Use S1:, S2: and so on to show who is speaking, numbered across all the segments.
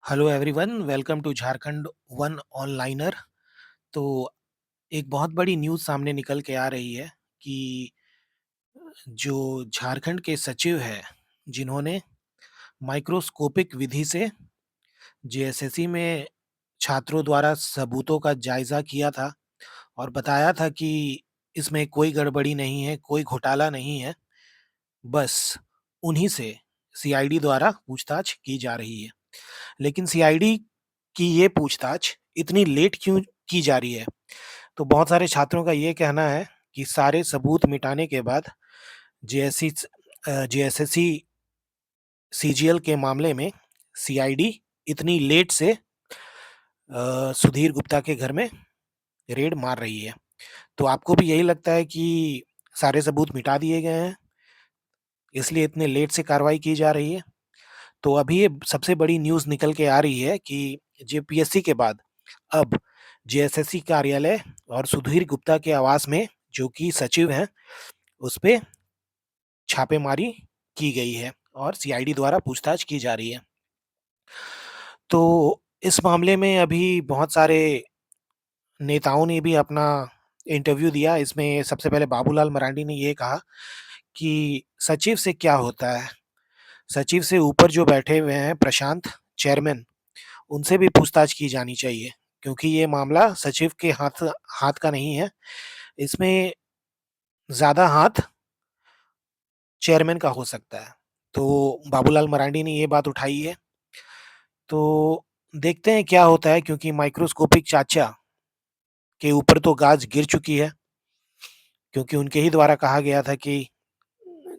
S1: Hello everyone, welcome to Jharkhand one onliner. तो एक बहुत बड़ी न्यूज़ सामने निकल के आ रही है कि जो झारखंड के सचिव हैं, जिन्होंने माइक्रोस्कोपिक विधि से जेएसएससी में छात्रों द्वारा सबूतों का जायज़ा किया था और बताया था कि इसमें कोई गड़बड़ी नहीं है, कोई घोटाला नहीं है, बस उन्हीं से सीआईडी द्वारा पूछताछ की जा रही है। लेकिन सीआईडी की ये पूछताछ इतनी लेट क्यों की जा रही है? तो बहुत सारे छात्रों का ये कहना है कि सारे सबूत मिटाने के बाद जेएसएससी सीजीएल के मामले में सीआईडी इतनी लेट से सुधीर गुप्ता के घर में रेड मार रही है। तो आपको भी यही लगता है कि सारे सबूत मिटा दिए गए हैं, इसलिए इतने लेट से कार्रवाई की जा रही है? तो अभी ये सबसे बड़ी न्यूज़ निकल के आ रही है कि जेपीएससी के बाद अब जेएसएससी कार्यालय और सुधीर गुप्ता के आवास में, जो कि सचिव हैं, उस पे छापेमारी की गई है और सीआईडी द्वारा पूछताछ की जा रही है। तो इस मामले में अभी बहुत सारे नेताओं ने भी अपना इंटरव्यू दिया। इसमें सबसे पहले बाबूलाल मरांडी ने ये कहा कि सचिव से क्या होता है? सचिव से ऊपर जो बैठे हुए हैं प्रशांत चेयरमैन, उनसे भी पूछताछ की जानी चाहिए, क्योंकि ये मामला सचिव के हाथ हाथ का नहीं है। इसमें ज़्यादा हाथ चेयरमैन का हो सकता है। तो बाबूलाल मरांडी ने ये बात उठाई है। तो देखते हैं क्या होता है, क्योंकि माइक्रोस्कोपिक चाचा के ऊपर तो गाज गिर चुकी है, क्योंकि उनके ही द्वारा कहा गया था कि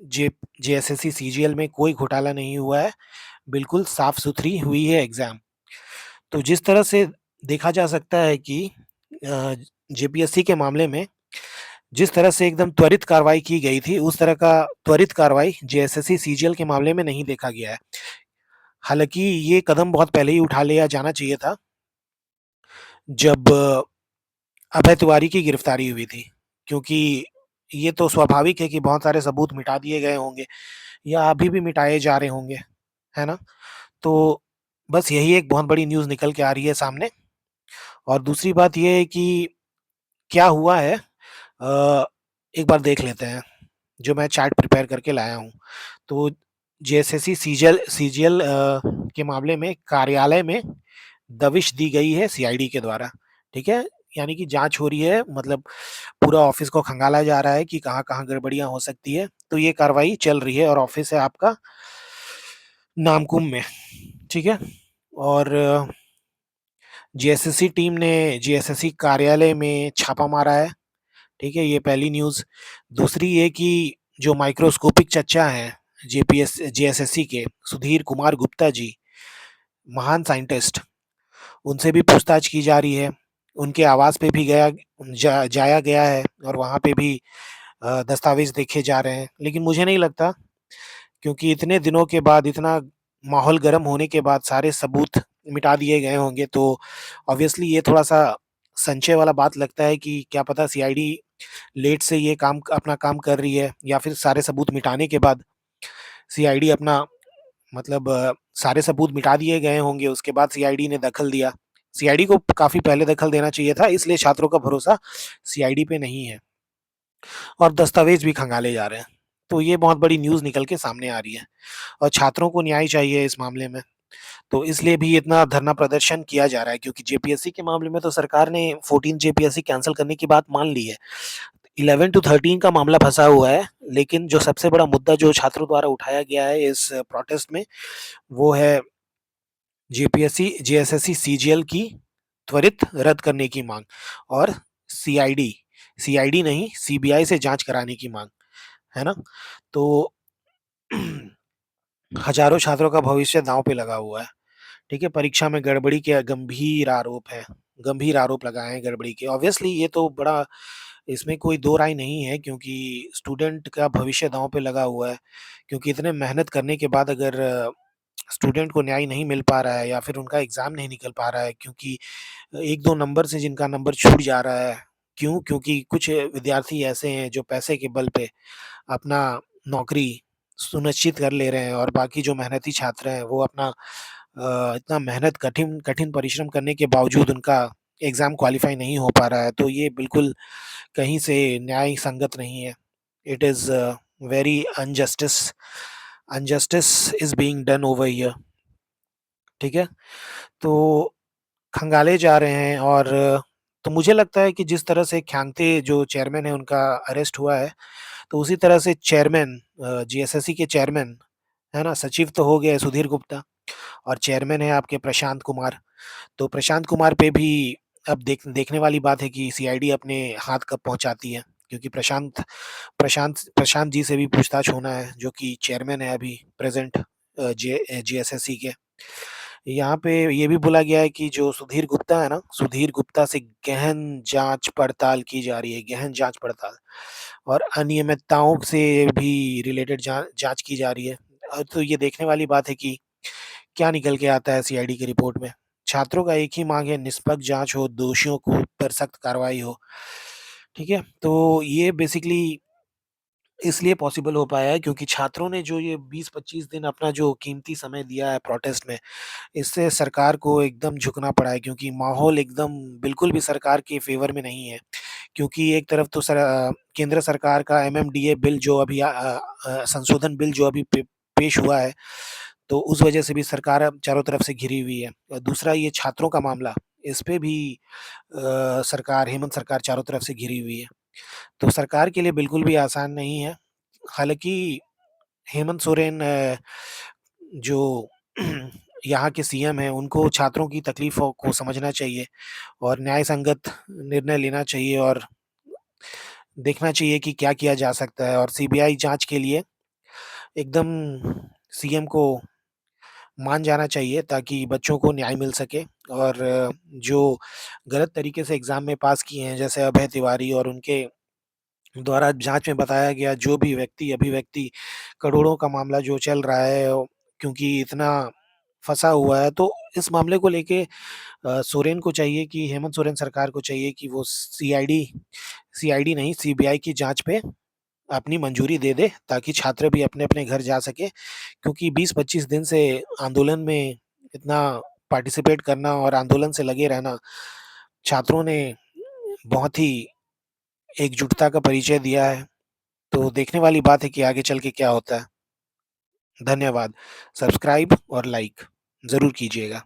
S1: जे जेएसएससी सीजीएल में कोई घोटाला नहीं हुआ है, बिल्कुल साफ-सुथरी हुई है एग्ज़ाम। तो जिस तरह से देखा जा सकता है कि अ, जेपीएससी के मामले में जिस तरह से एकदम त्वरित कार्रवाई की गई थी, उस तरह का त्वरित कार्रवाई जेएसएससी सीजीएल के मामले में नहीं देखा गया है। हालाँकि ये कदम बहुत पहले ही उठा लिया जाना चाहिए था, जब अभय तिवारी की गिरफ्तारी हुई थी, क्योंकि ये तो स्वाभाविक है कि बहुत सारे सबूत मिटा दिए गए होंगे या अभी भी मिटाए जा रहे होंगे, है ना? तो बस यही एक बहुत बड़ी न्यूज़ निकल के आ रही है सामने। और दूसरी बात ये है कि क्या हुआ है, एक बार देख लेते हैं, जो मैं चार्ट प्रिपेयर करके लाया हूँ। तो जेएसएससी सीजीएल के मामले में कार्यालय में दबिश दी गई है सीआईडी के द्वारा, ठीक है? यानी कि जाँच हो रही है, मतलब पूरा ऑफ़िस को खंगाला जा रहा है कि कहाँ-कहाँ गड़बड़ियाँ हो सकती है। तो ये कार्रवाई चल रही है और ऑफ़िस है आपका नामकुम में, ठीक है? और जेएसएससी टीम ने जेएसएससी कार्यालय में छापा मारा है, ठीक है? ये पहली न्यूज़। दूसरी ये कि जो माइक्रोस्कोपिक चच्चा हैं जेएसएससी के सुधीर कुमार गुप्ता जी, महान साइंटिस्ट, उनसे भी पूछताछ की जा रही है। उनके आवास पे भी जाया गया है और वहाँ पे भी दस्तावेज़ देखे जा रहे हैं। लेकिन मुझे नहीं लगता, क्योंकि इतने दिनों के बाद, इतना माहौल गर्म होने के बाद सारे सबूत मिटा दिए गए होंगे, तो ऑब्वियसली ये थोड़ा-सा संशय वाला बात लगता है कि क्या पता सीआईडी लेट से ये काम अपना काम कर रही है, या फिर सारे सबूत मिटाने के बाद सीआईडी अपना, मतलब सारे सबूत मिटा दिए गए होंगे, उसके बाद सीआईडी ने दखल दिया। सीआईडी को काफ़ी पहले दखल देना चाहिए था, इसलिए छात्रों का भरोसा सीआईडी पे नहीं है और दस्तावेज़ भी खंगाले जा रहे हैं। तो ये बहुत बड़ी न्यूज़ निकल के सामने आ रही है और छात्रों को न्याय चाहिए इस मामले में। तो इसलिए भी इतना धरना प्रदर्शन किया जा रहा है, क्योंकि जेपीएससी के मामले में तो सरकार ने 14 जेपीएससी कैंसल करने की बात मान ली है। 11 टू 13 का मामला फँसा हुआ है, लेकिन जो सबसे बड़ा मुद्दा जो छात्रों द्वारा उठाया गया है इस प्रोटेस्ट में, वो है जेपीएससी जेएसएससी सीजीएल की त्वरित रद्द करने की माँग और सीआईडी सीआईडी नहीं, सीबीआई से जाँच कराने की माँग, है ना? तो हज़ारों छात्रों का भविष्य दाँव पे लगा हुआ है, ठीक है? परीक्षा में गड़बड़ी के गंभीर आरोप लगाए हैं गड़बड़ी के। ऑब्वियसली ये तो बड़ा, इसमें कोई दो राय नहीं है, क्योंकि स्टूडेंट का भविष्य दाँव पे लगा हुआ है। क्योंकि इतने मेहनत करने के बाद अगर स्टूडेंट को न्याय नहीं मिल पा रहा है या फिर उनका एग्ज़ाम नहीं निकल पा रहा है, क्योंकि 1-2 नंबर से जिनका नंबर छूट जा रहा है। क्यों? क्योंकि कुछ विद्यार्थी ऐसे हैं जो पैसे के बल पे अपना नौकरी सुनिश्चित कर ले रहे हैं और बाकी जो मेहनती छात्र हैं वो अपना इतना मेहनत कठिन कठिन परिश्रम करने के बावजूद उनका एग्ज़ाम क्वालीफ़ाई नहीं हो पा रहा है, तो ये बिल्कुल कहीं से न्याय संगत नहीं है। It is very injustice is being done over here, ठीक है? तो खंगाले जा रहे हैं और तो मुझे लगता है कि जिस तरह से ख्यांगते जो चेयरमैन है उनका अरेस्ट हुआ है, तो उसी तरह से चेयरमैन जीएसएससी के चेयरमैन, है ना? सचिव तो हो गए सुधीर गुप्ता और चेयरमैन है आपके प्रशांत कुमार। तो प्रशांत कुमार पे भी अब देखने वाली बात है कि सीआईडी अपने हाथ कब पहुँचाती है, क्योंकि प्रशांत प्रशांत प्रशांत जी से भी पूछताछ होना है, जो कि चेयरमैन है अभी प्रेज़ेंट जीएसएससी के। यहाँ पे ये भी बोला गया है कि जो सुधीर गुप्ता है ना, सुधीर गुप्ता से गहन जाँच-पड़ताल की जा रही है, गहन जाँच-पड़ताल और अनियमितताओं से भी रिलेटेड जाँच की जा रही है। तो ये देखने वाली बात है कि क्या निकल के आता है सीआईडी की रिपोर्ट में। छात्रों का एक ही माँग है, निष्पक्ष जाँच हो, दोषियों को पर सख्त कार्रवाई हो, ठीक है? तो ये बेसिकली इसलिए पॉसिबल हो पाया है क्योंकि छात्रों ने जो ये 20-25 दिन अपना जो कीमती समय दिया है प्रोटेस्ट में, इससे सरकार को एकदम झुकना पड़ा है क्योंकि माहौल एकदम बिल्कुल भी सरकार के फ़ेवर में नहीं है। क्योंकि एक तरफ तो केंद्र सरकार का एमएमडीए बिल जो अभी संशोधन बिल जो अभी पेश हुआ है, तो उस वजह से भी सरकार अब चारों तरफ से घिरी हुई है। दूसरा ये छात्रों का मामला, इस पे भी सरकार हेमंत सरकार चारों तरफ से घिरी हुई है। तो सरकार के लिए बिल्कुल भी आसान नहीं है। हालाँकि हेमंत सोरेन जो यहाँ के सीएम हैं, उनको छात्रों की तकलीफ़ों को समझना चाहिए और न्याय संगत निर्णय लेना चाहिए और देखना चाहिए कि क्या किया जा सकता है और सीबीआई जाँच के लिए एकदम सीएम को मान जाना चाहिए ताकि बच्चों को न्याय मिल सके और जो गलत तरीके से एग्ज़ाम में पास किए हैं, जैसे अभय तिवारी और उनके द्वारा जाँच में बताया गया जो भी अभिव्यक्ति करोड़ों का मामला जो चल रहा है क्योंकि इतना फँसा हुआ है, तो इस मामले को लेके सोरेन को चाहिए कि हेमंत सोरेन सरकार को चाहिए कि वो सीआईडी नहीं सीबीआई की जाँच पे अपनी मंजूरी दे दे, ताकि छात्र भी अपने-अपने घर जा सकें। क्योंकि 20-25 दिन से आंदोलन में इतना पार्टिसिपेट करना और आंदोलन से लगे रहना, छात्रों ने बहुत ही एकजुटता का परिचय दिया है। तो देखने वाली बात है कि आगे चल के क्या होता है। धन्यवाद। सब्सक्राइब और लाइक ज़रूर कीजिएगा।